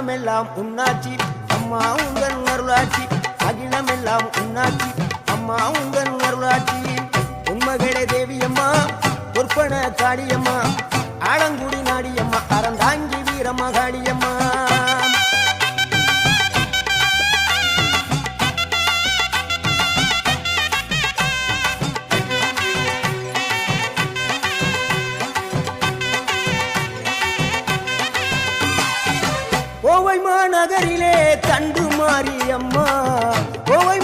அகிலமெல்லாம் உன்னாட்சி அம்மா உங்கள் அருளாட்சி அகிலமெல்லாம் உன்னாட்சி அம்மா உங்கள் அருளாட்சி உண்மகளே தேவியம்மா பொற்பன காளியம்மா ஆலங்குடி நாடியம்மா அறந்தாங்கி வீரம்மா காளியம்மா கோவை மாநகரிலே தண்டு மாரியம்மா கோவை